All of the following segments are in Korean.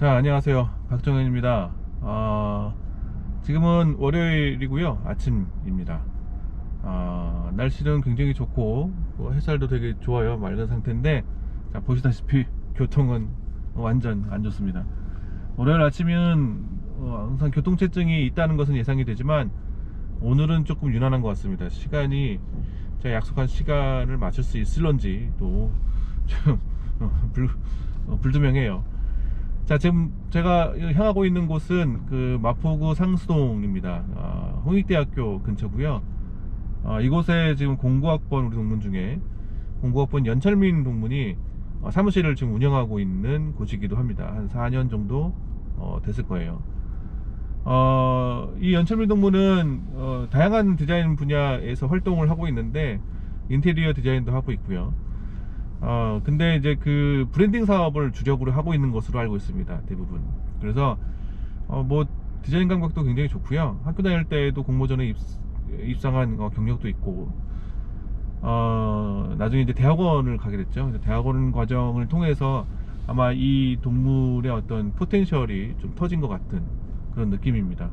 자, 안녕하세요. 박정현입니다. 지금은 월요일이고요. 아침입니다. 날씨는 굉장히 좋고 햇살도 되게 좋아요. 맑은 상태인데, 자, 보시다시피 교통은 완전 안 좋습니다. 월요일 아침은 항상 교통체증이 있다는 것은 예상이 되지만 오늘은 조금 유난한 것 같습니다. 시간이 제가 약속한 시간을 맞출 수 있을런지 또 좀 불투명해요. 자, 지금 제가 향하고 있는 곳은 그 마포구 상수동입니다. 홍익대학교 근처고요. 이곳에 지금 공구학번 우리 동문 중에 공구학번 연철민 동문이 사무실을 지금 운영하고 있는 곳이기도 합니다. 한 4년 정도 됐을 거예요. 이 연철민 동문은 다양한 디자인 분야에서 활동을 하고 있는데 인테리어 디자인도 하고 있고요. 근데 이제 그 브랜딩 사업을 주력으로 하고 있는 것으로 알고 있습니다. 대부분. 그래서 뭐 디자인 감각도 굉장히 좋고요. 학교 다닐 때도 공모전에 입상한 경력도 있고, 나중에 이제 대학원을 가게 됐죠. 대학원 과정을 통해서 아마 이 동물의 어떤 포텐셜이 좀 터진 것 같은 그런 느낌입니다.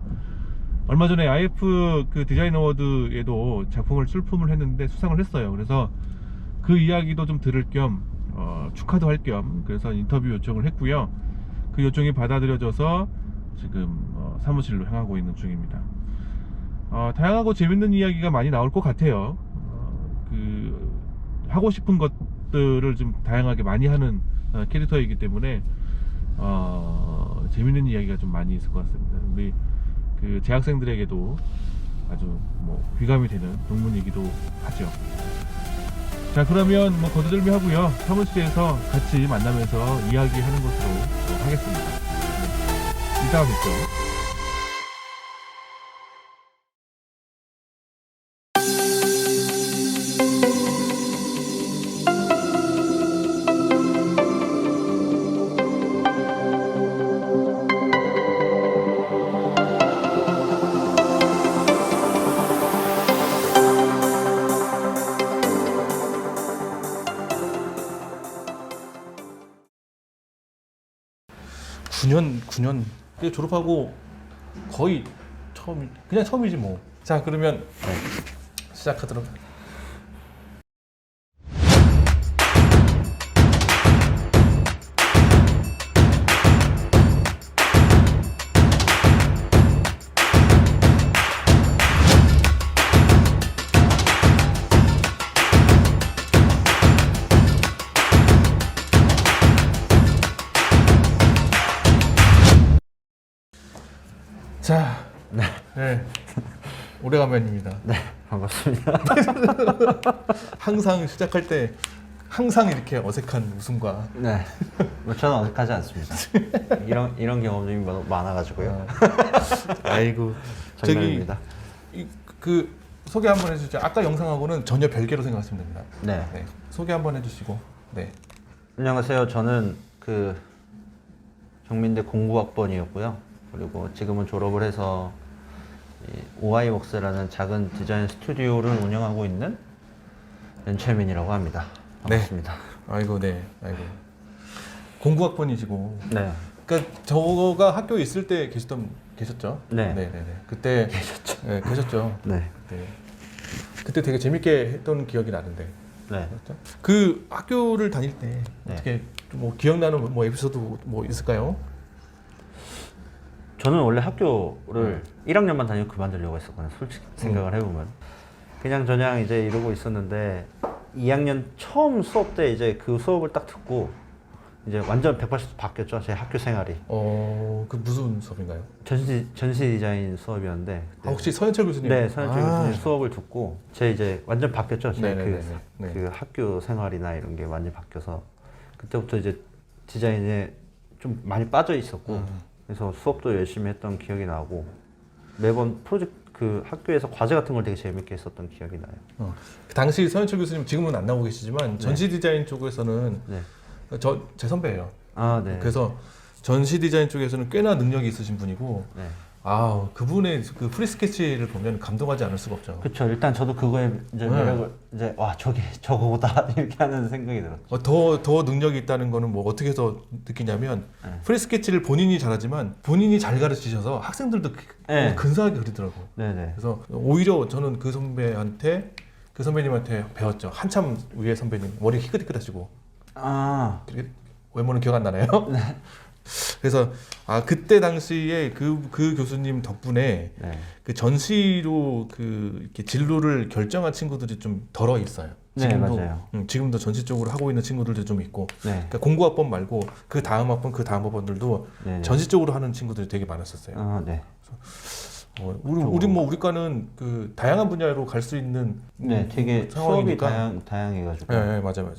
얼마 전에 IF 그 디자인 어워드에도 작품을 출품을 했는데 수상을 했어요. 그래서 그 이야기도 좀 들을 겸 축하도 할 겸 그래서 인터뷰 요청을 했고요. 그 요청이 받아들여져서 지금 사무실로 향하고 있는 중입니다. 다양하고 재밌는 이야기가 많이 나올 것 같아요. 그 하고 싶은 것들을 좀 다양하게 많이 하는 캐릭터이기 때문에 재밌는 이야기가 좀 많이 있을 것 같습니다. 우리 그 재학생들에게도 아주 뭐 귀감이 되는 동문이기도 하죠. 자, 그러면 뭐 거두절미 하고요. 사무실에서 같이 만나면서 이야기하는 것으로 하겠습니다. 이따가 뵙죠. (9년) 졸업하고 거의 그냥 처음이지 뭐. 자, 그러면 시작하도록. 자, 네. 오래간만입니다. 네, 반갑습니다. 항상 시작할 때 항상 이렇게 어색한 웃음과. 네, 뭐 저는 어색하지 않습니다. 이런 경험이 많아가지고요. 아이고, 장난입니다. 그 소개 한번 해주죠. 아까 영상하고는 전혀 별개로 생각하시면 됩니다. 네. 소개 한번 해주시고. 네. 안녕하세요. 저는 그 경민대 공구학번이었고요. 그리고 지금은 졸업을 해서 OI웍스라는 작은 디자인 스튜디오를 운영하고 있는 연철민이라고 합니다. 반갑습니다. 네. 아이고, 네. 아이고. 공구학번이시고. 네. 그러니까 저가 학교에 있을 때 계셨죠? 네. 네네네. 그때 계셨죠. 네, 계셨죠. 네. 그때 되게 재밌게 했던 기억이 나는데. 네. 그렇죠? 그 학교를 다닐 때 네. 어떻게 뭐 기억나는 뭐 에피소드 뭐 있을까요? 저는 원래 학교를 1학년만 다니고 그만두려고 했었거든요. 솔직히 생각을 해보면. 그냥 이제 이러고 있었는데 2학년 처음 수업 때 이제 그 수업을 딱 듣고 이제 완전 180도 바뀌었죠. 제 학교 생활이. 그 무슨 수업인가요? 전시 디자인 수업이었는데. 혹시 서현철 교수님? 네, 서현철 교수님 수업을 듣고 제 이제 완전 바뀌었죠. 제 네. 그 학교 생활이나 이런 게 많이 바뀌어서 그때부터 이제 디자인에 좀 많이 빠져 있었고 그래서 수업도 열심히 했던 기억이 나고 매번 프로젝트 그 학교에서 과제 같은 걸 되게 재밌게 했었던 기억이 나요. 그 당시 서현철 교수님 지금은 안 나오고 계시지만 전시 디자인 쪽에서는 제 선배예요. 네. 그래서 전시 디자인 쪽에서는 꽤나 능력이 있으신 분이고 네. 아, 그분의 그 프리스케치를 보면 감동하지 않을 수가 없죠. 그렇죠. 일단 저도 그거에 이제 매력을 이제 와 저게 저거보다 이렇게 하는 생각이 들었죠. 더 능력이 있다는 거는 뭐 어떻게 해서 느끼냐면 네. 프리스케치를 본인이 잘하지만 본인이 잘 가르치셔서 학생들도 네. 근사하게 그리더라고. 네네. 그래서 오히려 저는 그 선배님한테 배웠죠. 한참 위에 선배님 머리 희끗희끗하시고 아, 외모는 기억 안 나나요? 그래서 그때 당시에 그 교수님 덕분에 네. 그 전시로 그 이렇게 진로를 결정한 친구들이 좀 덜어 있어요. 네, 지금도 맞아요. 지금도 전시 쪽으로 하고 있는 친구들도 좀 있고. 네. 그러니까 공고학번 말고 그 다음 학번 그 다음 학번들도 네네. 전시 쪽으로 하는 친구들이 되게 많았었어요. 아, 네. 우리 과는 그 다양한 분야로 갈 수 있는 네, 되게 수업이 상황이니까. 다양해가지고. 네, 맞아요.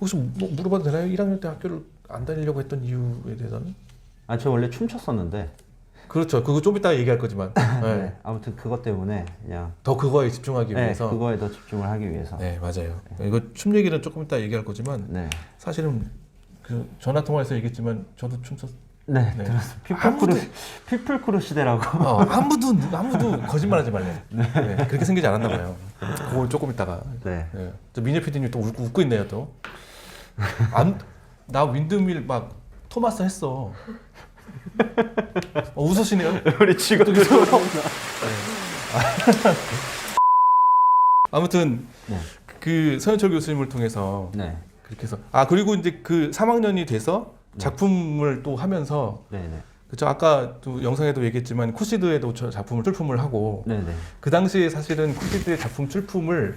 혹시 뭐 물어봐도 되나요? 1학년 때 학교를 안 다니려고 했던 이유에 대해서는? 아, 저 원래 춤췄었는데. 그렇죠. 그거 좀 이따 얘기할 거지만. 네. 네. 아무튼 그것 때문에 그냥. 더 그거에 집중하기 네, 위해서. 그거에 더 집중을 하기 위해서. 네, 맞아요. 이거 춤 얘기는 조금 이따 얘기할 거지만 네. 사실은 그 전화 통화에서 얘기했지만 저도 춤췄. 네, 네. 들었어요. 피플크루 시대라고. 아무도 거짓말하지 말래. 네, 그렇게 생기지 않았나 봐요. 그거 조금 이따가. 네. 네. 저 미녀 PD님 또 웃고 있네요 또. 나 윈드밀 막 토마스 했어. 웃으시네요. 우리 직원들. 아무튼 네. 그 서현철 교수님을 통해서 네. 그렇게 해서 그리고 이제 그 3학년이 돼서 작품을 또 하면서 네네. 그쵸 아까 또 영상에도 얘기했지만 쿠시드에도 출품을 하고 네네. 그 당시에 사실은 쿠시드의 작품 출품을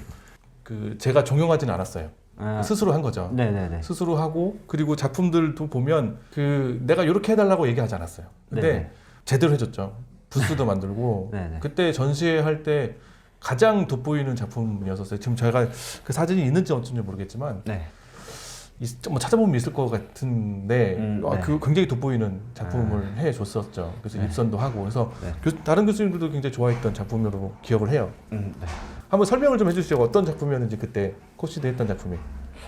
그 제가 종용하지는 않았어요. 아, 스스로 한 거죠. 네네네. 스스로 하고 그리고 작품들도 보면 그 내가 이렇게 해달라고 얘기하지 않았어요. 근데 네네. 제대로 해줬죠. 부스도 만들고 네네. 그때 전시회 할 때 가장 돋보이는 작품이었었어요. 지금 제가 그 사진이 있는지 없는지 모르겠지만 네. 뭐 찾아보면 있을 것 같은데 네. 그 굉장히 돋보이는 작품을 해줬었죠. 그래서 네. 입선도 하고 그래서 네. 다른 교수님들도 굉장히 좋아했던 작품으로 기억을 해요. 네. 한번 설명을 좀 해주시죠. 어떤 작품이었는지 그때 코시드 했던 작품이.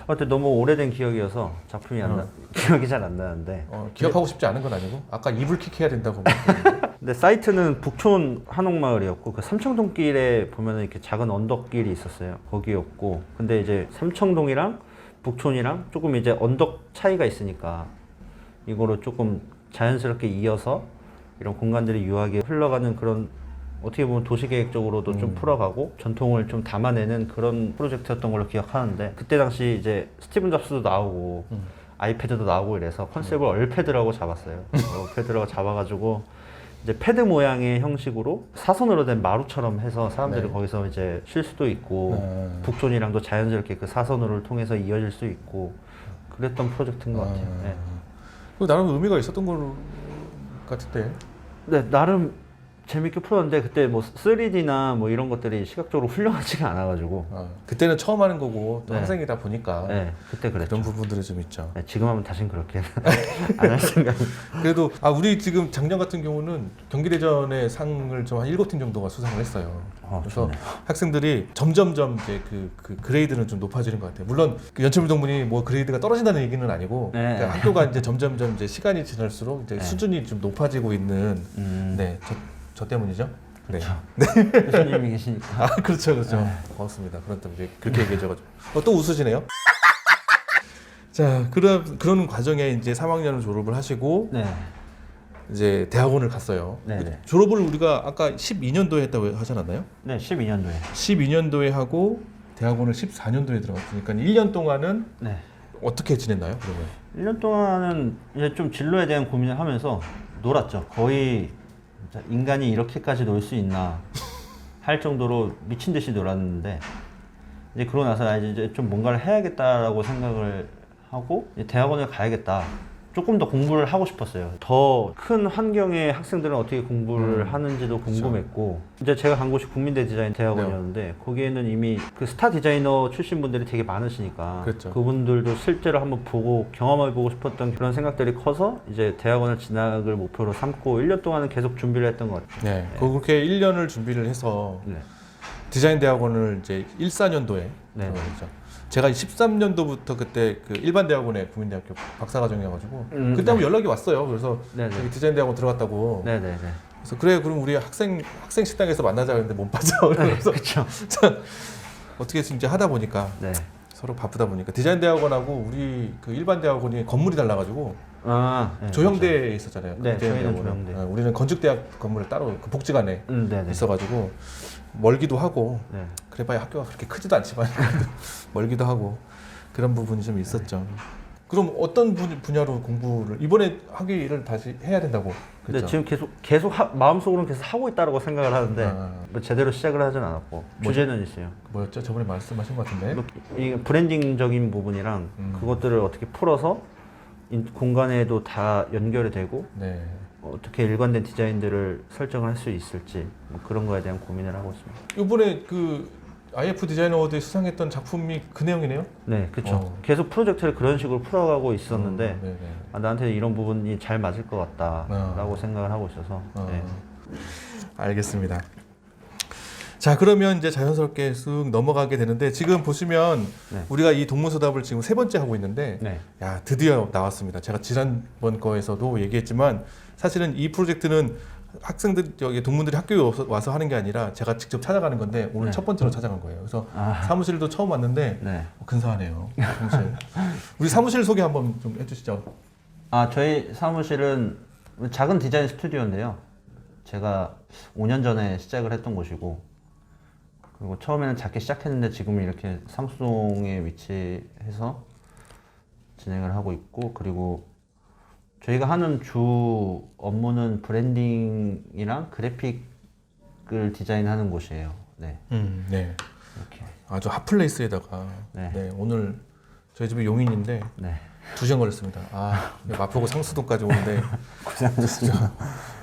근데 너무 오래된 기억이어서 작품이 기억이 잘 안 나는데. 기억하고 싶지 않은 건 아니고 아까 이불킥 해야 된다고. 근데 사이트는 북촌 한옥마을이었고 그 삼청동길에 보면은 이렇게 작은 언덕길이 있었어요. 거기였고 근데 이제 삼청동이랑 북촌이랑 조금 이제 언덕 차이가 있으니까 이거를 조금 자연스럽게 이어서 이런 공간들이 유하게 흘러가는 그런 어떻게 보면 도시계획적으로도 좀 풀어가고 전통을 좀 담아내는 그런 프로젝트였던 걸로 기억하는데 그때 당시 이제 스티븐 잡스도 나오고 아이패드도 나오고 이래서 컨셉을 얼패드라고 잡았어요. 얼패드라고 잡아가지고 이제 패드 모양의 형식으로 사선으로 된 마루처럼 해서 사람들이 네. 거기서 이제 쉴 수도 있고 북촌이랑도 자연스럽게 그 사선으로를 통해서 이어질 수 있고 그랬던 프로젝트인 것 같아요. 네. 나름 의미가 있었던 걸 같은데. 네, 나름 재밌게 풀었는데 그때 뭐 3D나 뭐 이런 것들이 시각적으로 훌륭하지가 않아가지고 그때는 처음 하는 거고 또 네. 학생이다 보니까 네, 그때 그랬죠. 그런 부분들이 좀 있죠. 네, 지금 하면 다신 그렇게 안 할 생각. 그래도 우리 지금 작년 같은 경우는 경기대전의 상을 좀 한 7팀 정도가 수상을 했어요. 그래서 좋네요. 학생들이 점점점 이제 그 그레이드는 좀 높아지는 것 같아요. 물론 그 연체불동문이 뭐 그레이드가 떨어진다는 얘기는 아니고 네. 그러니까 학교가 이제 점점점 이제 시간이 지날수록 이제 네. 수준이 좀 높아지고 있는 네, 저 때문이죠. 네. 교수님이 계시니까. 그렇죠. 네. 고맙습니다. 그렇다면 이제 그렇게 얘기해줘가지고 또 웃으시네요. 자, 그런 과정에 이제 3학년을 졸업을 하시고 네. 이제 대학원을 갔어요. 네네. 졸업을 우리가 아까 12년도에 했다고 하지 않았나요? 네, 12년도에. 12년도에 하고 대학원을 14년도에 들어갔으니까 1년 동안은 네. 어떻게 지냈나요? 그러면? 1년 동안은 이제 좀 진로에 대한 고민을 하면서 놀았죠. 거의 진짜 인간이 이렇게까지 놀 수 있나 할 정도로 미친 듯이 놀았는데 이제 그러고 나서 이제 좀 뭔가를 해야겠다라고 생각을 하고 이제 대학원을 가야겠다. 조금 더 공부를 하고 싶었어요. 더 큰 환경의 학생들은 어떻게 공부를 하는지도 궁금했고 이제 제가 간 곳이 국민대 디자인 대학원이었는데 거기에는 이미 그 스타 디자이너 출신 분들이 되게 많으시니까 그렇죠. 그분들도 실제로 한번 보고 경험해보고 싶었던 그런 생각들이 커서 이제 대학원을 진학을 목표로 삼고 1년 동안은 계속 준비를 했던 것 같아요. 네. 그렇게 1년을 준비를 해서 네. 디자인 대학원을 이제 14년도에 네. 들어갔죠. 제가 13년도부터 그때 그 일반 대학원에 국민대학교 박사과정이어가지고 그때 네. 한번 연락이 왔어요. 그래서 네네. 여기 디자인 대학원 들어갔다고. 네네네. 그래서 그래 그럼 우리 학생 식당에서 만나자 했는데 못 빠져. 그래서 그렇죠. 어떻게 진짜 하다 보니까 네. 서로 바쁘다 보니까 디자인 대학원하고 우리 그 일반 대학원이 건물이 달라가지고 네, 조형대에 있었잖아요. 네, 디자인 저희는 대학원은. 조형대. 우리는 건축대학 건물에 따로 그 복지관에 네네. 있어가지고 멀기도 하고 네. 그래봐야 학교가 그렇게 크지도 않지만 멀기도 하고 그런 부분이 좀 있었죠. 그럼 어떤 분야로 공부를 이번에 학위를 다시 해야 된다고 근데 그랬죠? 지금 계속 마음속으로는 계속 하고 있다고 생각을 하는데 뭐 제대로 시작을 하진 않았고 주제는 있어요. 뭐였죠? 저번에 말씀하신 것 같은데. 뭐 이 브랜딩적인 부분이랑 그것들을 어떻게 풀어서 공간에도 다 연결이 되고 네. 어떻게 일관된 디자인들을 설정을 할 수 있을지 뭐 그런 거에 대한 고민을 하고 있습니다. 이번에 그 IF 디자인 어워드에 수상했던 작품이 그 내용이네요? 네, 그렇죠. 계속 프로젝트를 그런 식으로 풀어가고 있었는데 네네. 나한테 이런 부분이 잘 맞을 것 같다라고 생각을 하고 있어서 네. 알겠습니다. 자, 그러면 이제 자연스럽게 쑥 넘어가게 되는데 지금 보시면 네. 우리가 이 동문서답을 지금 3번째 하고 있는데 네. 야, 드디어 나왔습니다. 제가 지난번 거에서도 얘기했지만 사실은 이 프로젝트는 학생들 여기 동문들이 학교에 와서 하는 게 아니라 제가 직접 찾아가는 건데 오늘 네. 첫 번째로 찾아간 거예요. 그래서 사무실도 처음 왔는데 네. 근사하네요. 사무실. 우리 사무실 소개 한번 좀 해주시죠. 저희 사무실은 작은 디자인 스튜디오인데요. 제가 5년 전에 시작을 했던 곳이고 그리고 처음에는 작게 시작했는데 지금은 이렇게 상수동에 위치해서 진행을 하고 있고 그리고 저희가 하는 주 업무는 브랜딩이랑 그래픽을 디자인하는 곳이에요. 네. 네. 이렇게. 아주 핫플레이스에다가 네. 네, 오늘 저희 집이 용인인데 네. 2시간 걸렸습니다. 마포구 상수동까지 오는데 고생하셨습니다.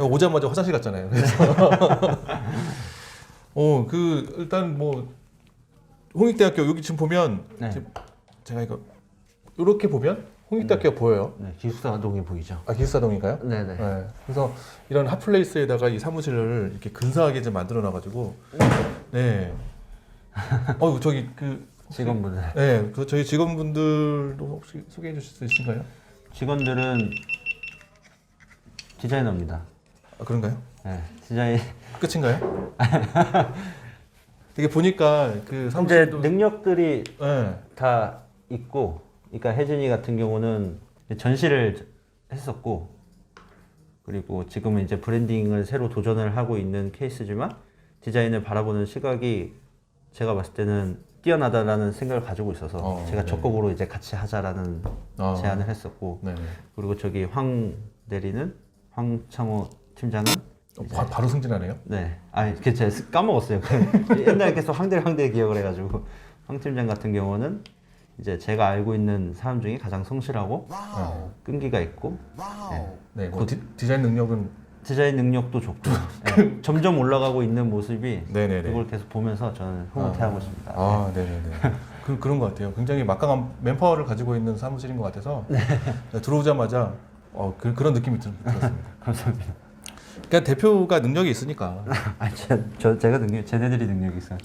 오자마자 화장실 갔잖아요. 그래서 그 일단 뭐 홍익대학교 여기 지금 보면 네. 지금 제가 이렇게 보면 홍익대학교가 보여요. 네, 기숙사동이 보이죠? 기숙사동인가요? 네네. 네. 그래서 이런 핫플레이스에다가 이 사무실을 이렇게 근사하게 좀 만들어 놔가지고 네. 저기 그 직원분들. 네, 그 저희 직원분들도 혹시 소개해 주실 수 있으신가요? 직원들은 디자이너입니다. 그런가요? 네, 디자인. 끝인가요? 되게 보니까 그 이제 사무실도 능력들이 네. 다 있고, 그러니까 혜진이 같은 경우는 전시를 했었고, 그리고 지금은 이제 브랜딩을 새로 도전을 하고 있는 케이스지만 디자인을 바라보는 시각이 제가 봤을 때는 뛰어나다라는 생각을 가지고 있어서 제가 네. 적극으로 이제 같이 하자라는 제안을 했었고, 네네. 그리고 저기 황 대리는 황창호 팀장은 바로 승진하네요. 네, 제가 까먹었어요. 옛날에 계속 황대 기억을 해가지고 황 팀장 같은 경우는 이제 제가 알고 있는 사람 중에 가장 성실하고 끈기가 있고 네, 뭐 디자인 능력은 디자인 능력도 좋고 네, 점점 올라가고 있는 모습이 네네네. 그걸 계속 보면서 저는 흐뭇해하고 있습니다. 네네네. 그런 것 같아요. 굉장히 막강한 맨파워를 가지고 있는 사무실인 것 같아서 들어오자마자 그런 느낌이 들었습니다. 감사합니다. 그러니까 대표가 능력이 있으니까. 제가 쟤네들이 능력이 있어요.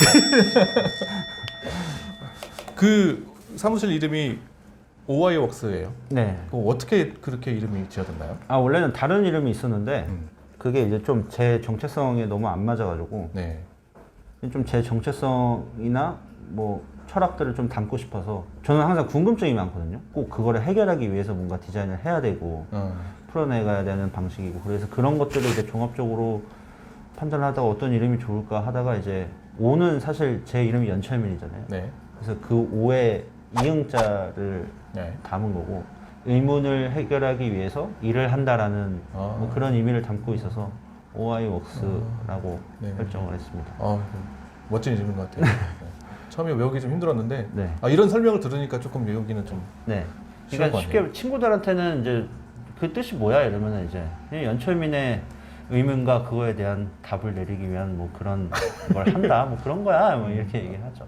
그 사무실 이름이 OI 웍스예요. 네. 어떻게 그렇게 이름이 지어졌나요? 원래는 다른 이름이 있었는데 그게 이제 좀 제 정체성에 너무 안 맞아가지고 네. 좀 제 정체성이나 뭐 철학들을 좀 담고 싶어서 저는 항상 궁금증이 많거든요. 꼭 그거를 해결하기 위해서 뭔가 디자인을 해야 되고 풀어내가야 되는 방식이고 그래서 그런 것들을 이제 종합적으로 판단하다가 어떤 이름이 좋을까 하다가 이제 오는 사실 제 이름이 연철민이잖아요. 네. 그래서 그 오에 이응자를 네. 담은 거고 의문을 해결하기 위해서 일을 한다라는 뭐 그런 의미를 담고 있어서 OI 웍스라고 네. 설정을 했습니다. 멋진 이름인 것 같아요. 네. 처음에 외우기 좀 힘들었는데 네. 이런 설명을 들으니까 조금 외우기는 좀 네. 쉬운 그러니까 것 같네요. 쉽게 친구들한테는 이제 그 뜻이 뭐야 이러면은 이제 그냥 연철민의 의문과 그거에 대한 답을 내리기 위한 뭐 그런 걸 한다 뭐 그런 거야 뭐 이렇게 얘기를 하죠.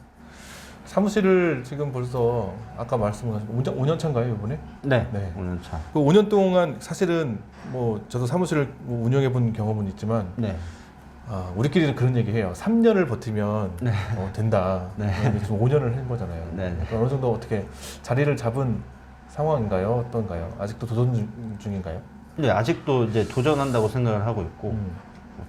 사무실을 지금 벌써 아까 말씀하신 5년 차인가요 이번에? 네. 네. 5년 차. 그 5년 동안 사실은 뭐 저도 사무실을 운영해 본 경험은 있지만 네. 우리끼리는 그런 얘기해요. 3년을 버티면 네. 된다. 네. 근데 지금 5년을 한 거잖아요. 네. 그러니까 어느 정도 어떻게 자리를 잡은 상황인가요? 어떤가요? 아직도 도전 중인가요? 근데 아직도 이제 도전한다고 생각을 하고 있고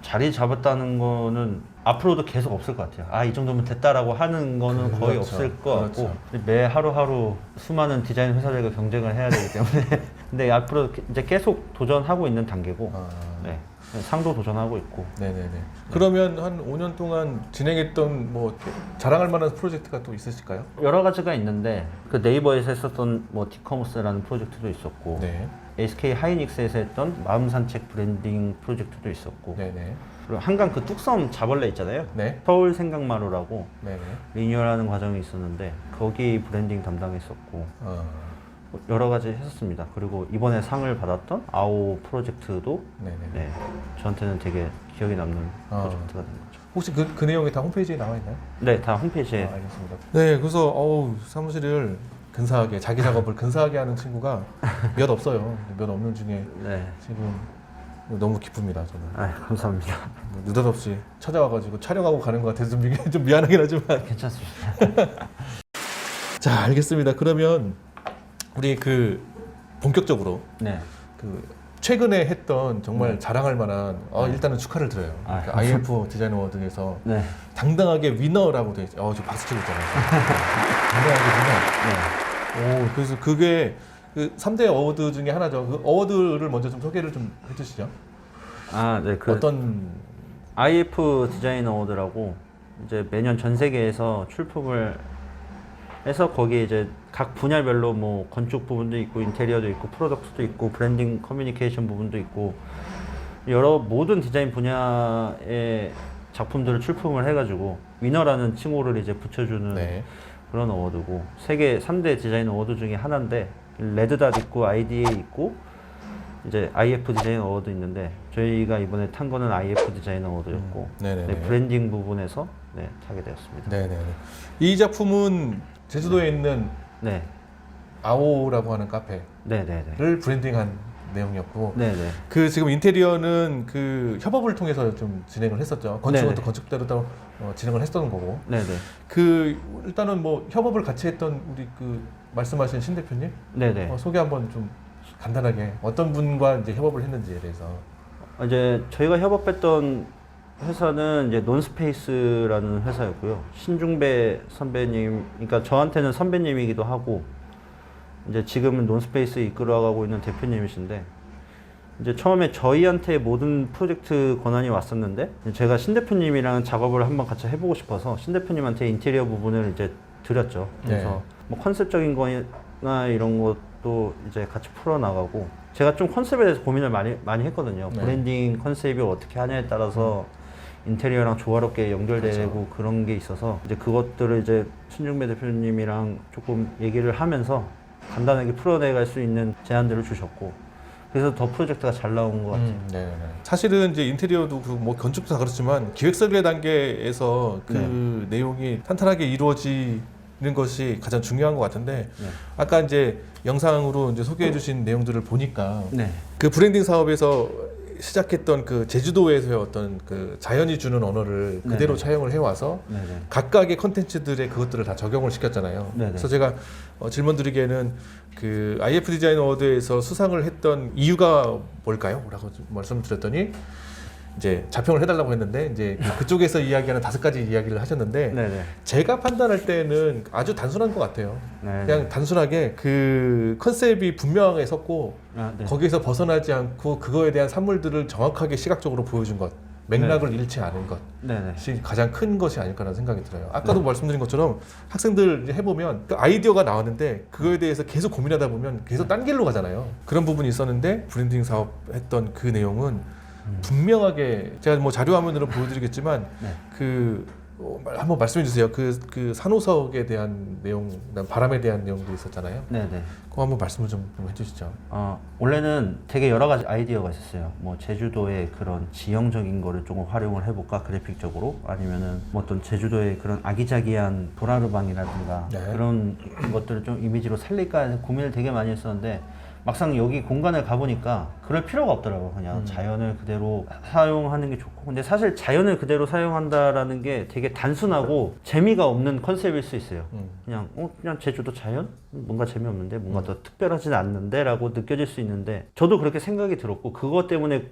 자리 잡았다는 거는 앞으로도 계속 없을 것 같아요. 아, 이 정도면 됐다라고 하는 거는 거의 그렇죠. 없을 것 같고 그렇죠. 매 하루하루 수많은 디자인 회사들과 경쟁을 해야 되기 때문에 근데 앞으로 이제 계속 도전하고 있는 단계고 아. 네. 상도 도전하고 있고. 네네네. 그러면 한 5년 동안 진행했던 뭐 자랑할 만한 프로젝트가 또 있으실까요? 여러 가지가 있는데 그 네이버에서 했었던 뭐 디커머스라는 프로젝트도 있었고 네. SK 하이닉스에서 했던 마음 산책 브랜딩 프로젝트도 있었고 네네. 그리고 한강 그 뚝섬 자벌레 있잖아요. 네. 서울 생각마루라고 네네. 리뉴얼하는 과정이 있었는데 거기 브랜딩 담당했었고 여러 가지 했었습니다. 그리고 이번에 상을 받았던 아오 프로젝트도 네네. 네, 저한테는 되게 기억에 남는 아. 프로젝트가 된 거죠. 혹시 그 내용이 다 홈페이지에 나와 있나요? 네, 다 홈페이지에 알겠습니다. 네, 그래서 사무실을 근사하게 자기 작업을 근사하게 하는 친구가 몇 없어요. 몇 없는 중에 네. 지금 너무 기쁩니다. 저는 아, 감사합니다. 뭐 느닷없이 찾아와가지고 촬영하고 가는 것 같아서 좀 미안하긴 하지만 괜찮습니다. 자, 알겠습니다. 그러면 우리 그 본격적으로 네. 그 최근에 했던 정말 자랑할 만한 일단은 축하를 드려요. 아, 그 IF 디자인 어워드에서 네. 당당하게 위너라고 돼 있죠. 저 박수 치고 있잖아요. 당당하게 위너. 오, 그래서 그게 그 3대 어워드 중에 하나죠. 그 어워드를 먼저 좀 소개를 좀 해주시죠. 아, 네. 그 어떤 IF 디자인 어워드라고 이제 매년 전 세계에서 출품을 해서 거기에 이제 각 분야별로 뭐 건축 부분도 있고 인테리어도 있고 프로덕트도 있고 브랜딩 커뮤니케이션 부분도 있고 여러 모든 디자인 분야의 작품들을 출품을 해가지고 위너라는 칭호를 이제 붙여주는 네. 그런 어워드고 세계 3대 디자인 어워드 중에 하나인데 레드닷 있고 IDA 있고 이제 IF 디자인 어워드 있는데 저희가 이번에 탄 거는 IF 디자인 어워드였고 네네네. 네, 브랜딩 부분에서 네, 타게 되었습니다. 네네. 이 작품은 제주도에 있는 네, 아오라고 하는 카페를 네네네. 브랜딩한 내용이었고 네네. 그 지금 인테리어는 그 협업을 통해서 좀 진행을 했었죠. 건축은 네네. 또 건축대로 또 진행을 했었던 거고. 네네. 그 일단은 뭐 협업을 같이 했던 우리 그 말씀하신 신 대표님 네네. 소개 한번 좀 간단하게 어떤 분과 이제 협업을 했는지에 대해서. 이제 저희가 협업했던 회사는 이제 논스페이스라는 회사였고요. 신중배 선배님, 그러니까 저한테는 선배님이기도 하고, 이제 지금은 논스페이스 이끌어가고 있는 대표님이신데, 이제 처음에 저희한테 모든 프로젝트 권한이 왔었는데, 제가 신 대표님이랑 작업을 한번 같이 해보고 싶어서 신 대표님한테 인테리어 부분을 이제 드렸죠. 그래서 네. 뭐 컨셉적인 거나 이런 것도 이제 같이 풀어나가고, 제가 좀 컨셉에 대해서 고민을 많이 했거든요. 네. 브랜딩 컨셉이 어떻게 하냐에 따라서 인테리어랑 조화롭게 연결되고 그렇죠. 그런 게 있어서 이제 그것들을 이제 신중배 대표님이랑 조금 얘기를 하면서 간단하게 풀어내갈 수 있는 제안들을 주셨고 그래서 더 프로젝트가 잘 나온 것 같아요. 네네. 사실은 이제 인테리어도 그렇고 뭐 건축도 다 그렇지만 기획설계 단계에서 그 내용이 탄탄하게 이루어지는 것이 가장 중요한 것 같은데 네. 아까 이제 영상으로 이제 소개해주신 내용들을 보니까 네. 그 브랜딩 사업에서 시작했던 그 제주도에서의 어떤 그 자연이 주는 언어를 그대로 네네. 차용을 해와서 네네. 각각의 컨텐츠들의 그것들을 다 적용을 시켰잖아요. 네네. 그래서 제가 질문 드리기에는 그 IF 디자인 어워드에서 수상을 했던 이유가 뭘까요? 라고 말씀드렸더니 이제 자평을 해달라고 했는데 이제 그쪽에서 이야기하는 5가지 이야기를 하셨는데 네네. 제가 판단할 때는 아주 단순한 것 같아요. 네. 그냥 단순하게 그 컨셉이 분명하게 섰고 아, 네. 거기에서 벗어나지 않고 그거에 대한 산물들을 정확하게 시각적으로 보여준 것, 맥락을 잃지 않은 네네. 것이 가장 큰 것이 아닐까라는 생각이 들어요. 아까도 말씀드린 것처럼 학생들 이제 해보면 그 아이디어가 나왔는데 그거에 대해서 계속 고민하다 보면 계속 딴 길로 가잖아요. 그런 부분이 있었는데 브랜딩 사업 했던 그 내용은 분명하게 제가 뭐 자료 화면으로 보여드리겠지만 네. 그 한번 말씀해 주세요. 그 산호석에 대한 내용, 그다음 바람에 대한 내용도 있었잖아요. 네네. 그거 한번 말씀을 좀 해주시죠. 원래는 되게 여러 가지 아이디어가 있었어요. 뭐 제주도의 그런 지형적인 거를 조금 활용을 해볼까 그래픽적으로 아니면은 뭐 어떤 제주도의 그런 아기자기한 도라르방이라든가 네. 그런 것들을 좀 이미지로 살릴까 해서 고민을 되게 많이 했었는데 막상 여기 공간을 가보니까 그럴 필요가 없더라고요. 그냥 자연을 그대로 사용하는 게 좋고. 근데 사실 자연을 그대로 사용한다라는 게 되게 단순하고 재미가 없는 컨셉일 수 있어요. 그냥 제주도 자연? 뭔가 재미없는데? 뭔가 더 특별하진 않는데? 라고 느껴질 수 있는데 저도 그렇게 생각이 들었고 그것 때문에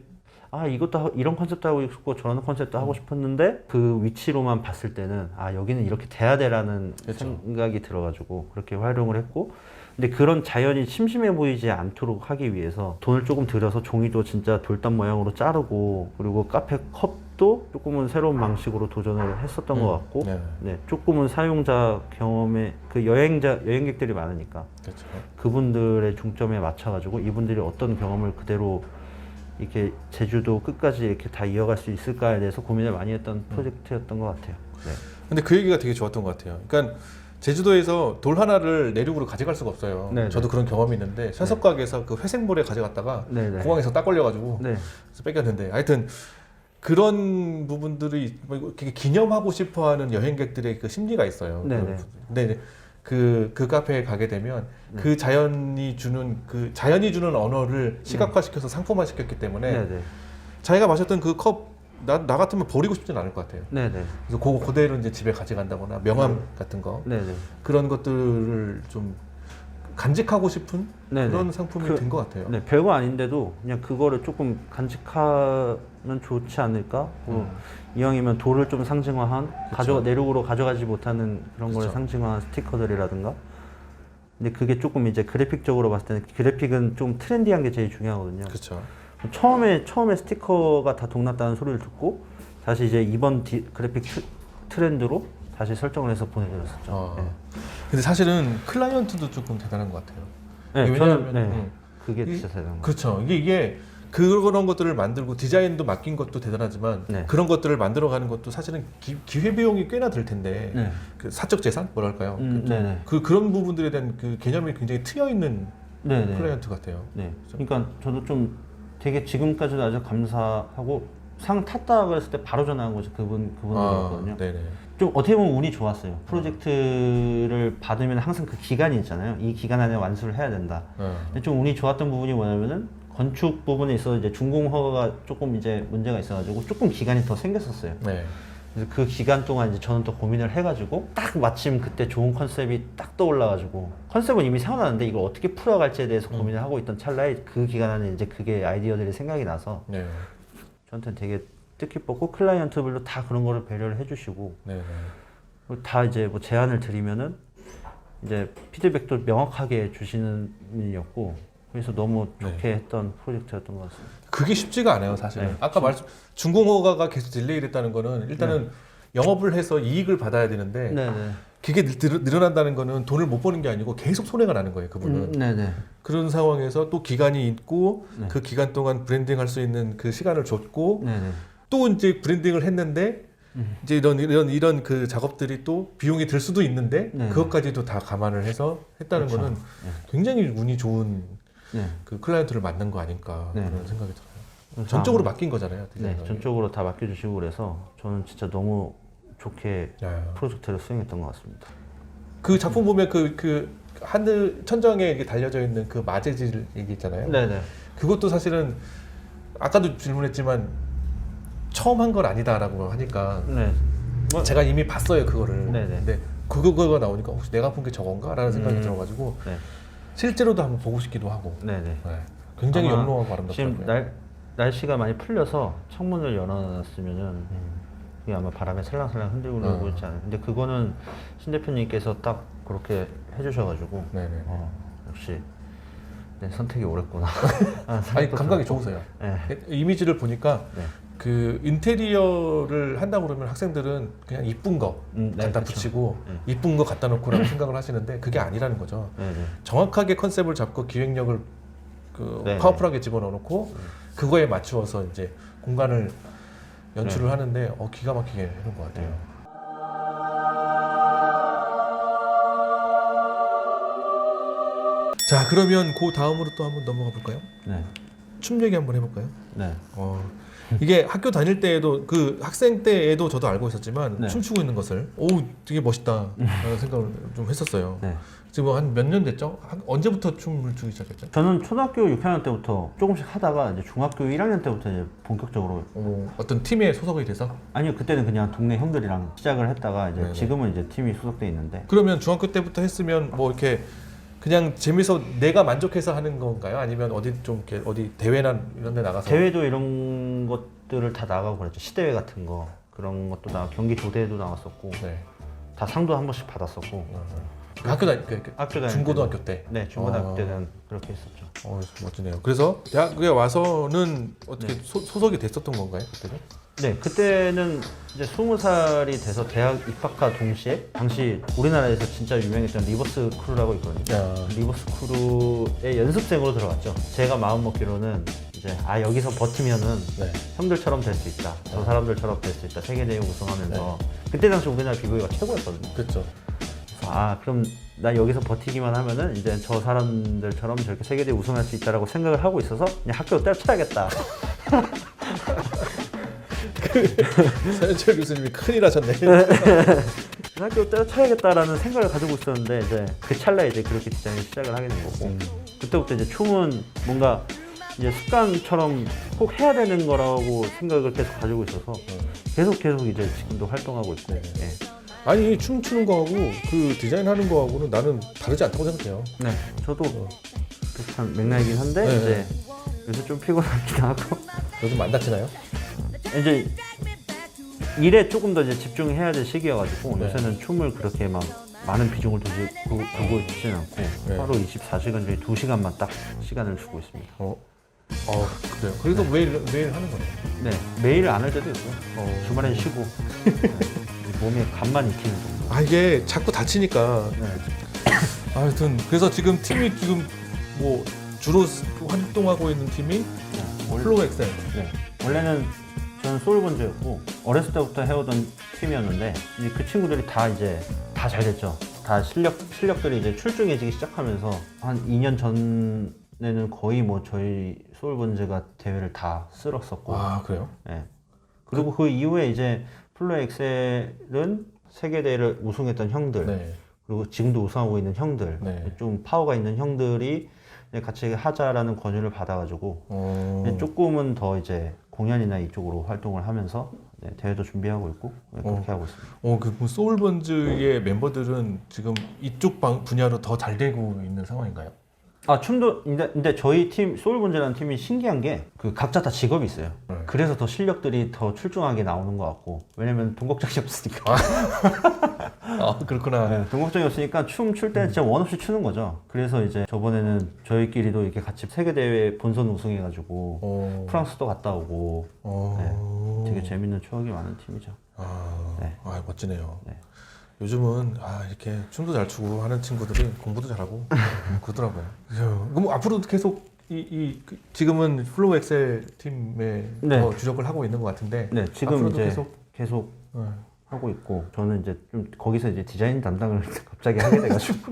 아 이런 컨셉도 하고 싶고 저런 컨셉도 하고 싶었는데 그 위치로만 봤을 때는 아 여기는 이렇게 돼야 돼라는 그렇죠. 생각이 들어가지고 그렇게 활용을 했고, 근데 그런 자연이 심심해 보이지 않도록 하기 위해서 돈을 조금 들여서 종이도 진짜 돌담 모양으로 자르고, 그리고 카페 컵도 조금은 새로운 방식으로 도전을 했었던 것 같고, 네. 네, 조금은 사용자 경험에 그 여행객들이 많으니까 그렇죠. 그분들의 중점에 맞춰가지고 이분들이 어떤 경험을 그대로 이렇게 제주도 끝까지 이렇게 다 이어갈 수 있을까에 대해서 고민을 많이 했던 프로젝트였던 것 같아요. 네. 근데 그 얘기가 되게 좋았던 것 같아요. 그러니까 제주도에서 돌 하나를 내륙으로 가져갈 수가 없어요. 네네. 저도 그런 경험이 있는데 셔석각에서 그 회생볼에 가져갔다가 네네. 공항에서 딱 걸려가지고 네. 그래서 뺏겼는데, 하여튼 그런 부분들이 뭐 이렇게 기념하고 싶어하는 여행객들의 그 심리가 있어요. 네네. 근데 이제 그 카페에 가게 되면 그 자연이 주는 언어를 시각화시켜서 상품화 시켰기 때문에 네네. 자기가 마셨던 그 컵 나 같으면 버리고 싶진 않을 것 같아요. 네네. 그래서 그대로 이제 집에 가져간다거나 명함 같은 거 네네. 그런 것들을 좀 간직하고 싶은 네네. 그런 상품이 된 것 같아요. 네, 별거 아닌데도 그냥 그거를 조금 간직하면 좋지 않을까? 뭐 이왕이면 돌을 좀 상징화한 내륙으로 가져가지 못하는 그런 걸 그쵸. 상징화한 스티커들이라든가. 근데 그게 조금 이제 그래픽적으로 봤을 때는 그래픽은 좀 트렌디한 게 제일 중요하거든요. 그렇죠. 처음에 스티커가 다 동났다는 소리를 듣고 다시 이제 이번 그래픽 트렌드로 다시 설정을 해서 보내드렸었죠. 네. 근데 사실은 클라이언트도 조금 대단한 것 같아요. 네, 이게 저는 왜냐하면, 그게 진짜 대단한 거. 그렇죠. 이게 그런 것들을 만들고 디자인도 맡긴 것도 대단하지만 네. 그런 것들을 만들어가는 것도 사실은 기회 비용이 꽤나 들 텐데 네. 그 사적 재산 뭐랄까요? 네네. 그런 부분들에 대한 그 개념이 굉장히 트여 있는 네네. 클라이언트 같아요. 네. 그러니까 저도 좀 되게 지금까지도 아주 감사하고 상 탔다 그랬을 때 바로 전화한 것이 그분들이었거든요. 네네. 좀 어떻게 보면 운이 좋았어요. 프로젝트를 받으면 항상 그 기간이 있잖아요. 이 기간 안에 완수를 해야 된다. 근데 좀 운이 좋았던 부분이 뭐냐면은 건축 부분에 있어서 이제 준공 허가가 조금 이제 문제가 있어가지고 조금 기간이 더 생겼었어요. 네. 그래서 그 기간 동안 이제 저는 또 고민을 해가지고 딱 마침 그때 좋은 컨셉이 딱 떠올라가지고 컨셉은 이미 세워놨는데 이걸 어떻게 풀어갈지에 대해서 고민을 하고 있던 찰나에 그 기간 안에 이제 그게 아이디어들이 생각이 나서 네. 저한테는 되게 뜻깊었고 클라이언트별로 다 그런 거를 배려를 해주시고 네. 그리고 다 이제 뭐 제안을 드리면은 이제 피드백도 명확하게 주시는 분이었고 그래서 너무 좋게 했던 프로젝트였던 것 같습니다. 그게 쉽지가 않아요, 사실은. 네. 아까 준공허가가 계속 딜레이 됐다는 거는 일단은 영업을 해서 이익을 받아야 되는데 네네. 그게 늘어난다는 거는 돈을 못 버는 게 아니고 계속 손해가 나는 거예요, 그분은. 네네. 그런 상황에서 또 기간이 있고 네. 그 기간 동안 브랜딩 할 수 있는 그 시간을 줬고 네네. 또 이제 브랜딩을 했는데 이제 이런 그 작업들이 또 비용이 들 수도 있는데 네. 그것까지도 다 감안을 해서 했다는 그렇죠. 거는 네. 굉장히 운이 좋은 네. 그 클라이언트를 만난 거 아닐까 네. 그런 생각이 들어요. 그래서 전적으로 맡긴 거잖아요. 네, 디자이너에. 전적으로 다 맡겨주시고 그래서 저는 진짜 너무 좋게 야. 프로젝트를 수행했던 것 같습니다. 그 작품 보면 그 하늘 천정에 이렇게 달려져 있는 그 마제질 얘기 있잖아요. 네네. 그것도 사실은 아까도 질문했지만 처음 한 건 아니다라고 하니까 네. 제가 이미 봤어요 그거를. 네네. 근데 그거가 나오니까 혹시 내가 본 게 저건가라는 생각이 들어가지고 네. 실제로도 한번 보고 싶기도 하고. 네네. 네. 굉장히 아마 영롱하고 아름답더라고요. 지금 날씨가 많이 풀려서 창문을 열어놨으면은 이게 아마 바람에 살랑살랑 흔들고 있지 않아요. 근데 그거는 신 대표님께서 딱 그렇게 해주셔가지고 네네. 역시 내 선택이 옳았구나. 아니 감각이 좋으세요. 네. 이미지를 보니까 네. 그 인테리어를 한다고 그러면 학생들은 그냥 이쁜 거 네, 갖다 그쵸. 붙이고 네. 이쁜 거 갖다 놓고라고 생각을 하시는데 그게 아니라는 거죠. 네네. 정확하게 컨셉을 잡고 기획력을 그 네네. 파워풀하게 집어넣고 그거에 맞추어서 이제 공간을 연출을 하는데 기가 막히게 해놓은 것 같아요. 자 그러면 그 다음으로 또 한번 넘어가 볼까요? 네. 춤 얘기 한번 해볼까요? 네. 이게 학교 다닐 때에도 그 학생 때에도 저도 알고 있었지만 네. 춤추고 있는 것을 되게 멋있다 라는 생각을 좀 했었어요. 네. 지금 한 몇 년 됐죠? 언제부터 춤을 추기 시작했죠? 저는 초등학교 6학년 때부터 조금씩 하다가 이제 중학교 1학년 때부터 이제 본격적으로 어떤 팀에 소속이 돼서? 아니요 그때는 그냥 동네 형들이랑 시작을 했다가 이제 네네. 지금은 이제 팀이 소속돼 있는데 그러면 중학교 때부터 했으면 뭐 이렇게 그냥 재미서 내가 만족해서 하는 건가요? 아니면 어디 좀 이렇게 어디 대회나 이런 데 나가서 대회도 이런 것들을 다 나가고 그랬죠. 시대회 같은 거 그런 것도 경기 조대회도 나왔었고 네. 다 상도 한 번씩 받았었고 학교 다닐 학교 다닐 중고등학교 때. 네, 중고등학교 때는 그렇게 했었죠. 멋지네요. 그래서 대학에 와서는 어떻게 소속이 됐었던 건가요? 그때는? 네, 그때는 이제 20살이 돼서 대학 입학과 동시에 당시 우리나라에서 진짜 유명했던 리버스 크루라고 있거든요. 야. 리버스 크루의 연습생으로 들어갔죠. 제가 마음 먹기로는 이제 여기서 버티면은 네. 형들처럼 될 수 있다. 저 사람들처럼 될 수 있다. 세계대회 우승하면서 그때 당시 우리나라 비보이가 최고였거든요. 그렇죠. 그럼 나 여기서 버티기만 하면은 이제 저 사람들처럼 저렇게 세계대회 우승할 수 있다라고 생각을 하고 있어서 그냥 학교 때려쳐야겠다. 서현철 교수님이 큰일 하셨네. 학교 때려쳐야겠다라는 생각을 가지고 있었는데 이제 그 찰나에 이제 그렇게 디자인을 시작을 하게 된 거고 그때부터 이제 춤은 뭔가 이제 습관처럼 꼭 해야 되는 거라고 생각을 계속 가지고 있어서 계속 이제 지금도 활동하고 있고. 네. 예. 아니 춤추는 거하고 그 디자인하는 거하고는 나는 다르지 않다고 생각해요. 네, 저도 비슷한 맥락이긴 한데 네. 이제 요새 좀 피곤하기도 하고 요즘 안 다치나요? 이제 일에 조금 더 이제 집중해야 될 시기여가지고 네. 요새는 춤을 그렇게 막 많은 비중을 두고 있지는 않고 네. 하루 24시간 중에 2시간만 딱 시간을 주고 있습니다. 그래요. 그래도 매일 하는 거네요. 네, 매일 안 할 때도 있고요. 주말엔 쉬고 네, 몸에 간만 익히는 정도. 이게 자꾸 다치니까. 네. 하여튼 그래서 지금 팀이 지금 뭐 주로 활동하고 있는 팀이 플로우 엑셀. 네. 원래는 저는 소울본즈였고 어렸을 때부터 해오던 팀이었는데 이제 그 친구들이 다 이제 다 잘 됐죠. 다 실력들이 이제 출중해지기 시작하면서 한 2년 전에는 거의 뭐 저희 소울본즈가 대회를 다 쓸었었고. 그래요? 네. 그리고 그 이후에 이제 플로우 엑셀은 세계대회를 우승했던 형들 네. 그리고 지금도 우승하고 있는 형들 네. 좀 파워가 있는 형들이 같이 하자라는 권유를 받아가지고 조금은 더 이제 공연이나 이쪽으로 활동을 하면서 대회도 준비하고 있고 그렇게 하고 있습니다. 그 소울번즈의 멤버들은 지금 이쪽 분야로 더 잘 되고 있는 상황인가요? 춤도 근데 저희 팀 소울본즈라는 팀이 신기한 게 그 각자 다 직업이 있어요. 그래서 더 실력들이 더 출중하게 나오는 것 같고 왜냐면 돈 걱정이 없으니까. 그렇구나. 네, 돈 걱정이 없으니까 춤 출 때는 진짜 원 없이 추는 거죠. 그래서 이제 저번에는 저희끼리도 이렇게 같이 세계대회 본선 우승해가지고 프랑스도 갔다 오고 네, 되게 재밌는 추억이 많은 팀이죠. 네. 멋지네요. 네. 요즘은 이렇게 춤도 잘 추고 하는 친구들이 공부도 잘하고 그러더라고요. 그럼 앞으로도 계속 지금은 플로우 엑셀 팀에 네. 더 주력을 하고 있는 것 같은데. 네, 지금 앞으로도 이제 계속 하고 있고 저는 이제 좀 거기서 이제 디자인 담당을 갑자기 하게 돼가지고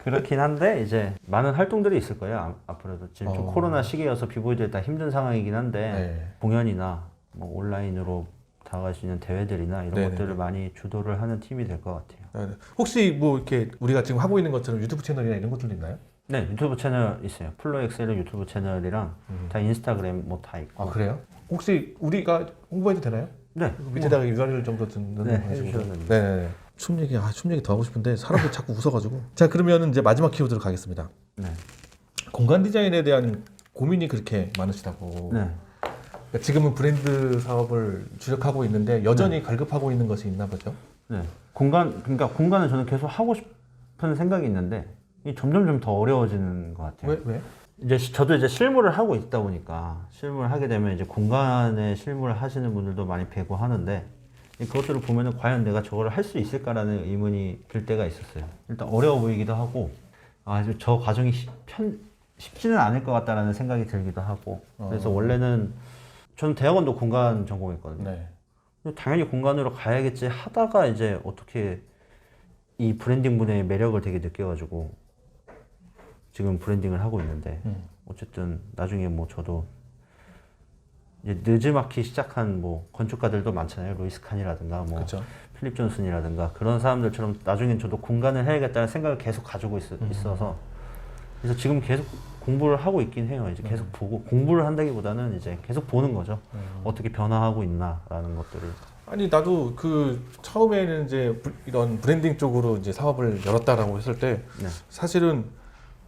그렇긴 한데 이제 많은 활동들이 있을 거예요. 앞으로도 지금 좀 코로나 시기여서 비보이들 다 힘든 상황이긴 한데 네. 공연이나 뭐 온라인으로 다가갈 수 있는 대회들이나 이런 네네. 것들을 많이 주도를 하는 팀이 될 것 같아요. 혹시 뭐 이렇게 우리가 지금 하고 있는 것처럼 유튜브 채널이나 이런 것들도 있나요? 네, 유튜브 채널 있어요. 플로우 엑셀의 유튜브 채널이랑 다 인스타그램 뭐 다 있고. 그래요? 혹시 우리가 홍보해도 되나요? 네. 밑에다가 URL 정도 듣는 네, 방식으로. 해주셔도 됩니다. 네. 춤 얘기 더 하고 싶은데 사람들이 자꾸 웃어가지고. 자, 그러면 이제 마지막 키워드로 가겠습니다. 네. 공간 디자인에 대한 고민이 그렇게 많으시다고. 네. 그러니까 지금은 브랜드 사업을 주력하고 있는데 여전히 갈급하고 있는 것이 있나 보죠? 네. 그러니까 공간을 저는 계속 하고 싶은 생각이 있는데 점점 더 어려워지는 것 같아요. 왜? 이제 저도 이제 실무를 하고 있다 보니까 실무를 하게 되면 이제 공간에 실무를 하시는 분들도 많이 뵈고 하는데 그것들을 보면은 과연 내가 저걸 할 수 있을까라는 의문이 들 때가 있었어요. 일단 어려워 보이기도 하고 저 과정이 쉽지는 않을 것 같다라는 생각이 들기도 하고 그래서 원래는 저는 대학원도 공간 전공했거든요. 네. 당연히 공간으로 가야겠지 하다가 이제 어떻게 이 브랜딩 분야의 매력을 되게 느껴가지고 지금 브랜딩을 하고 있는데 어쨌든 나중에 뭐 저도 이제 느즈마키 시작한 뭐 건축가들도 많잖아요. 루이스 칸이라든가 뭐 그쵸. 필립 존슨이라든가 그런 사람들처럼 나중엔 저도 공간을 해야겠다는 생각을 계속 가지고 있어서 그래서 지금 계속 공부를 하고 있긴 해요. 이제 계속 보고 공부를 한다기보다는 이제 계속 보는 거죠. 어떻게 변화하고 있나라는 것들을. 아니 나도 그 처음에는 이제 이런 브랜딩 쪽으로 이제 사업을 열었다라고 했을 때 네. 사실은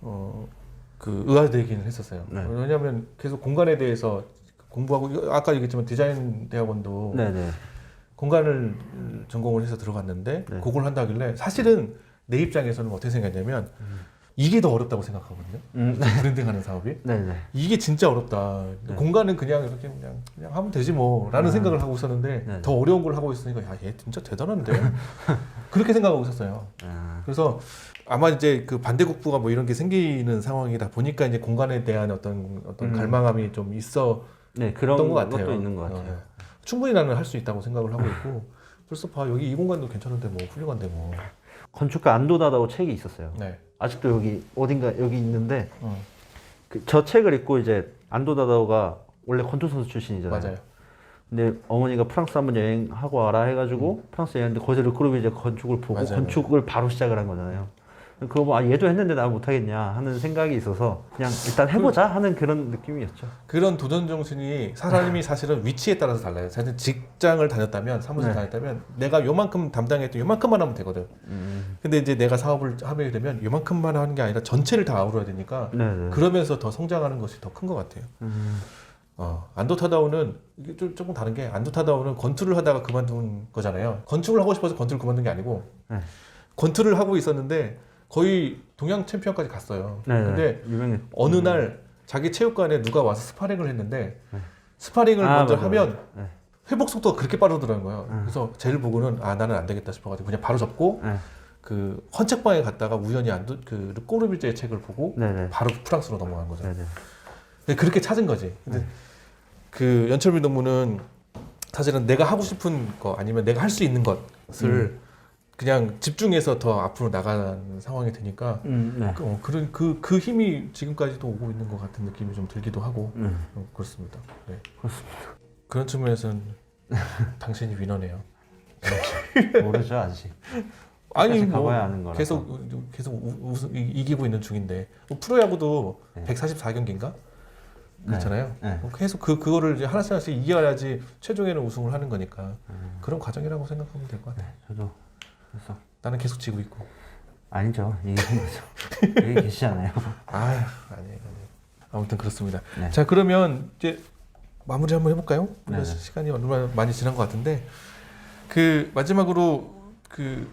그 의아되기는 했었어요. 네. 왜냐하면 계속 공간에 대해서 공부하고 아까 얘기했지만 디자인 대학원도 네네. 공간을 전공을 해서 들어갔는데 네. 그걸 한다길래 사실은 내 입장에서는 어떻게 생각했냐면 이게 더 어렵다고 생각하거든요. 브랜딩하는 사업이 네네. 이게 진짜 어렵다. 네. 공간은 그냥 이렇게 그냥 하면 되지 뭐라는 생각을 하고 있었는데 네네. 더 어려운 걸 하고 있으니까 야 얘 진짜 대단한데 그렇게 생각하고 있었어요. 아, 그래서 아마 이제 그 반대국부가 뭐 이런 게 생기는 상황이다 보니까 이제 공간에 대한 어떤 갈망함이 좀 있어. 네, 그런 것 같아요. 것도 있는 것 같아요. 충분히 나는 할 수 있다고 생각을 하고 있고 벌써 봐 여기 이 공간도 괜찮은데 뭐 훌륭한데 뭐. 건축가 안도다다오 책이 있었어요. 네. 아직도 여기 어딘가 여기 있는데 어, 저 책을 읽고 이제 안도다다오가 원래 건축 선수 출신이잖아요. 맞아요. 근데 어머니가 프랑스 한번 여행하고 와라 해가지고 프랑스 여행했는데 거기서 르크루비 이제 건축을 보고 맞아요. 건축을 바로 시작을 한 거잖아요. 그거 뭐 얘도 했는데 나 못하겠냐 하는 생각이 있어서 그냥 일단 해보자 하는 그런 느낌이었죠. 그런 도전 정신이 사람이 사실은 위치에 따라서 달라요. 사실 직장을 다녔다면 사무실 네. 다녔다면 내가 요만큼 담당했던 요만큼만 하면 되거든. 근데 이제 내가 사업을 하게 되면 요만큼만 하는 게 아니라 전체를 다 아우러야 되니까 네네. 그러면서 더 성장하는 것이 더 큰 것 같아요. 안도 타다오는 이게 조금 다른 게 안도 타다오는 건투를 하다가 그만둔 거잖아요. 건축을 하고 싶어서 건투를 그만둔 게 아니고 네. 건투를 하고 있었는데 거의 동양 챔피언까지 갔어요. 네네. 근데 유명해. 어느 날 자기 체육관에 누가 와서 스파링을 했는데 스파링을 아, 먼저 맞아, 하면 네. 회복 속도가 그렇게 빠르더라는 거예요. 그래서 쟤를 보고는 아 나는 안 되겠다 싶어가지고 그냥 바로 접고 네. 그 헌책방에 갔다가 우연히 그 르꼬르비제의 책을 보고 네네. 바로 프랑스로 넘어간 거죠. 네네. 근데 그렇게 찾은 거지. 근데 그 연철민 동무는 사실은 내가 하고 싶은 거 아니면 내가 할 수 있는 것을 그냥 집중해서 더 앞으로 나가는 상황이 되니까 네. 그런 그 힘이 지금까지도 오고 있는 것 같은 느낌이 좀 들기도 하고 그렇습니다. 네. 그렇습니다. 그런 측면에서는 당신이 위너네요. 모르죠 아직. 아니 끝까지 뭐 가봐야 아는 거라서. 계속 이기고 있는 중인데 뭐 프로야구도 네. 144경기인가 그렇잖아요. 네. 계속 그거를 이제 하나씩 이겨야지 최종에는 우승을 하는 거니까 그런 과정이라고 생각하면 될 것 같아요. 저도 그래서 나는 계속 지고 있고. 아니죠 이기는 거죠. 여기 계시잖아요. 아니에요. 아무튼 그렇습니다. 네. 자 그러면 이제 마무리 한번 해볼까요? 네네. 시간이 얼마나 많이 지난 것 같은데 그 마지막으로 그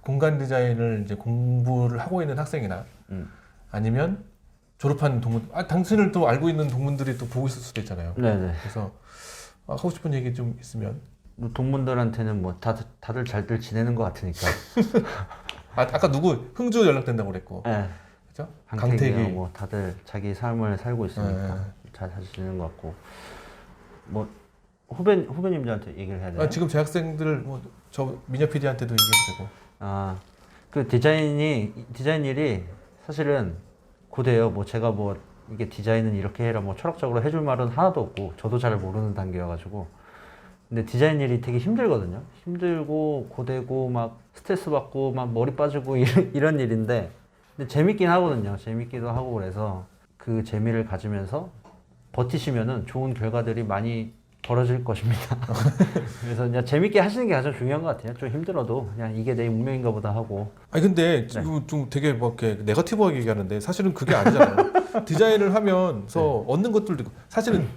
공간 디자인을 이제 공부를 하고 있는 학생이나 아니면 졸업한 동문, 당신을 또 알고 있는 동문들이 또 보고 있을 수도 있잖아요. 네네. 그래서 하고 싶은 얘기 좀 있으면. 뭐 동문들한테는 뭐 다들 잘들 지내는 것 같으니까. 아까 누구 흥주 연락된다고 그랬고. 네. 그죠? 강태기 뭐 다들 자기 삶을 살고 있으니까 네. 잘 지내는 것 같고. 뭐 후배님들한테 얘기를 해야 되나요? 지금 재학생들 뭐 저 민혁 PD한테도 얘기해도 되고. 그 디자인 일이 사실은 고대요. 뭐 제가 뭐 이게 디자인은 이렇게 해라 뭐 철학적으로 해줄 말은 하나도 없고 저도 잘 모르는 단계여가지고. 근데 디자인 일이 되게 힘들거든요. 힘들고 고되고 막 스트레스 받고 막 머리 빠지고 이런 일인데 근데 재밌긴 하거든요. 재밌기도 하고 그래서 그 재미를 가지면서 버티시면은 좋은 결과들이 많이 벌어질 것입니다. 그래서 그냥 재밌게 하시는 게 가장 중요한 것 같아요. 좀 힘들어도 그냥 이게 내 운명인가 보다 하고. 근데 지금 좀 되게 뭐 이렇게 네거티브하게 얘기하는데 사실은 그게 아니잖아요. 디자인을 하면서 얻는 것들도 있고 사실은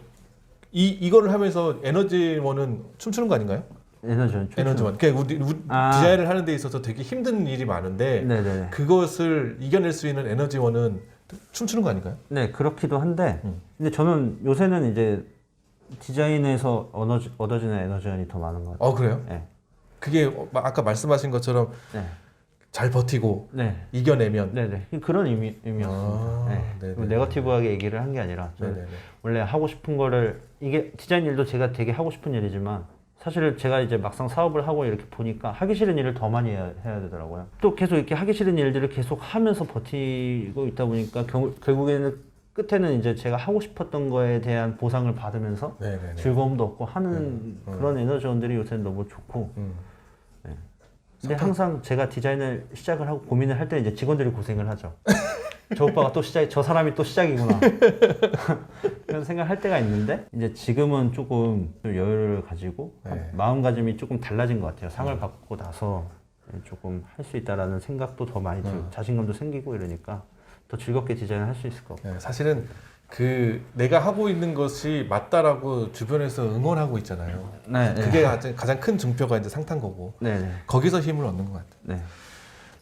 이거를 하면서 에너지원은 춤추는 거 아닌가요? 에너지원. 그러니까 우리 디자인을 하는 데 있어서 되게 힘든 일이 많은데 네네네. 그것을 이겨낼 수 있는 에너지원은 춤추는 거 아닌가요? 네, 그렇기도 한데 근데 저는 요새는 이제 디자인에서 얻어지는 에너지원이 더 많은 것 같아요. 그래요? 네. 그게 아까 말씀하신 것처럼 네. 잘 버티고 네. 이겨내면 네네. 그런 의미였습니다. 네. 네네. 네거티브하게 얘기를 한 게 아니라 네네네. 원래 하고 싶은 거를 이게 디자인 일도 제가 되게 하고 싶은 일이지만 사실 제가 이제 막상 사업을 하고 이렇게 보니까 하기 싫은 일을 더 많이 해야 되더라고요. 또 계속 이렇게 하기 싫은 일들을 계속 하면서 버티고 있다 보니까 결국에는 끝에는 이제 제가 하고 싶었던 거에 대한 보상을 받으면서 네네네. 즐거움도 얻고 하는 그런 에너지원들이 요새는 너무 좋고. 네. 근데 항상 제가 디자인을 시작을 하고 고민을 할 때 이제 직원들이 고생을 하죠. 저 오빠가 저 사람이 또 시작이구나. 그런 생각을 할 때가 있는데 이제 지금은 조금 좀 여유를 가지고 네. 마음가짐이 조금 달라진 것 같아요. 상을 받고 나서 조금 할 수 있다라는 생각도 더 많이 들고 자신감도 생기고 이러니까 더 즐겁게 디자인을 할 수 있을 것 같아요. 네, 사실은 그 내가 하고 있는 것이 맞다라고 주변에서 응원하고 있잖아요. 네, 그게 가장 큰 증표가 이제 상탄거고 네. 거기서 힘을 얻는 것 같아요. 네.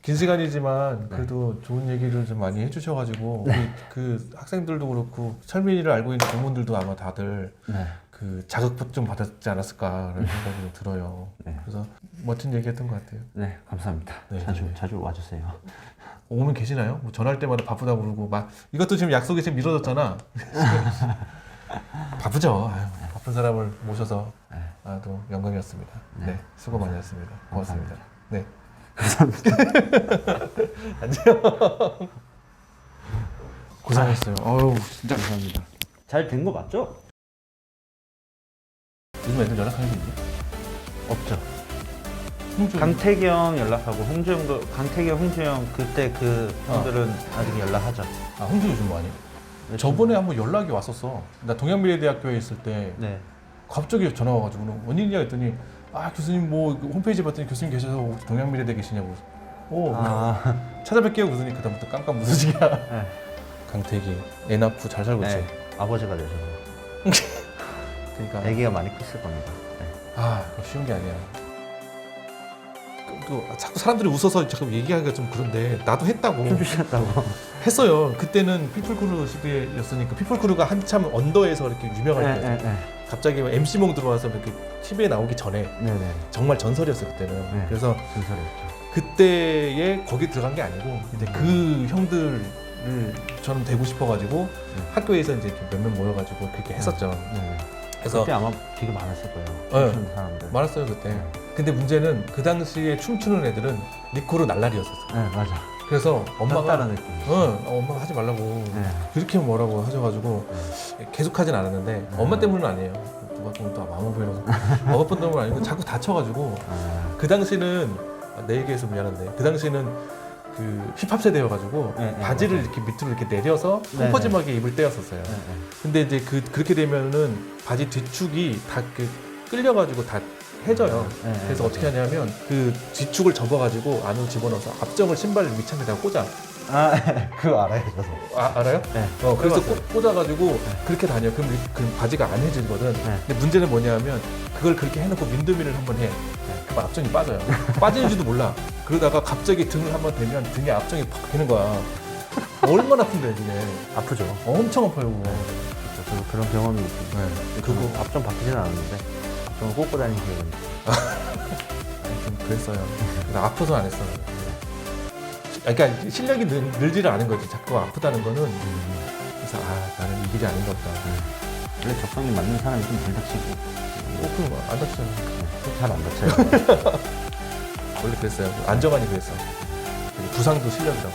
긴 시간이지만 그래도 좋은 얘기를 좀 많이 해주셔가지고 우리 그 학생들도 그렇고 철민이를 알고 있는 부모들도 아마 다들 네. 그 자극 좀 받았지 않았을까라는 생각이 좀 들어요. 네. 그래서 멋진 얘기했던 것 같아요. 네, 감사합니다. 네, 자주 네. 자주 와주세요. 오면 계시나요? 뭐 전화할 때마다 바쁘다고 그러고 막 이것도 지금 약속이 지금 미뤄졌잖아. 바쁘죠. 아유, 바쁜 사람을 모셔서 아주 영광이었습니다. 네, 수고 많이 했습니다. 고맙습니다. 네. 안녕. 고생했어요. 어우, 진짜 감사합니다. 잘 된 거 맞죠? 요즘 애들 연락하는 게 있니? 없죠. 홍주. 강태경 연락하고 홍주영도 강태경, 홍주영 그때 그 형들은 아직 연락하죠. 아, 홍주 요즘 많이. 저번에 한번 연락이 왔었어. 나 동양미래대학교에 있을 때 네. 갑자기 전화 와가지고 원인이냐 했더니 아 교수님 뭐 홈페이지 봤더니 교수님 계셔서 혹시 동양미래대 계시냐고. 오 찾아뵐게요. 그러더니 그다음부터 깜깜 무소식이야. 네. 강태기 애 낳고 잘 살고 있지. 네. 아버지가 되셔서 그러니까 아기가 많이 컸을 겁니다. 네. 아 그거 쉬운 게 아니야. 또 자꾸 사람들이 웃어서 자꾸 얘기하기가 좀 그런데 나도 했다고. 힘주셨다고. 했어요. 그때는 피플크루 시대였으니까 피플크루가 한참 언더에서 이렇게 유명할 때 갑자기 MC몽 들어와서 이렇게 TV에 나오기 전에 네네. 정말 전설이었어요 그때는. 네. 그래서 전설이었죠. 그때에 거기 들어간 게 아니고 이제 그 형들을 저는 되고 싶어가지고 학교에서 이제 몇몇 모여가지고 그렇게 했었죠. 네. 그래서 그때 아마 되게 많았을 거예요. 네. 춤추는 사람들. 많았어요 그때. 근데 문제는 그 당시에 춤추는 애들은 니코르 날라리였었어. 네 맞아. 그래서 엄마가 따라 느낌. 엄마가 하지 말라고 네. 그렇게 뭐라고 하셔가지고 계속 하진 않았는데 엄마 때문은 아니에요. 누가 보면 또 마음 보이라서 엄마 때문은 아니고 자꾸 다쳐가지고 그 당시는 내 얘기해서 미안한데 그 당시는 그 힙합 세대여가지고 바지를 이렇게 밑으로 이렇게 내려서 펑퍼짐하게 입을 때였었어요. 근데 이제 그렇게 되면은 바지 뒤축이 다 끌려가지고 다 해져요. 그래서 어떻게 하냐면 그 뒤축을 접어가지고 안으로 집어넣어서 앞정을 신발 밑창에다 꽂아. 그거 알아요 저도. 알아요? 네. 그래서 꽂아가지고 그렇게 다녀. 그럼 바지가 안 해지거든. 근데 문제는 뭐냐면 그걸 그렇게 해놓고 민두미를 한번 해. 그럼 앞정이 빠져요. 빠지는지도 몰라. 그러다가 갑자기 등을 한번 대면 등에 앞정이 팍 되는 거야. 얼마나 아픈데 이게. 아프죠. 엄청 아파요. 그거. 저도 그런 경험이 있어요. 그거 앞좀 바뀌진 않았는데 앞좀 꽂고 다니는 기억은 아니, 좀 그랬어요. 나 아파서 안 했어. 그러니까 실력이 늘지를 않은 거지. 자꾸 아프다는 거는. 그래서 나는 이 길이 아닌가 보다. 원래 적성에 맞는 사람이 좀 덜 다치고 그럼 안 다치잖아. 잘 안 다쳐요. 원래 그랬어요. 안정환이 그랬어. 부상도 실력이라고.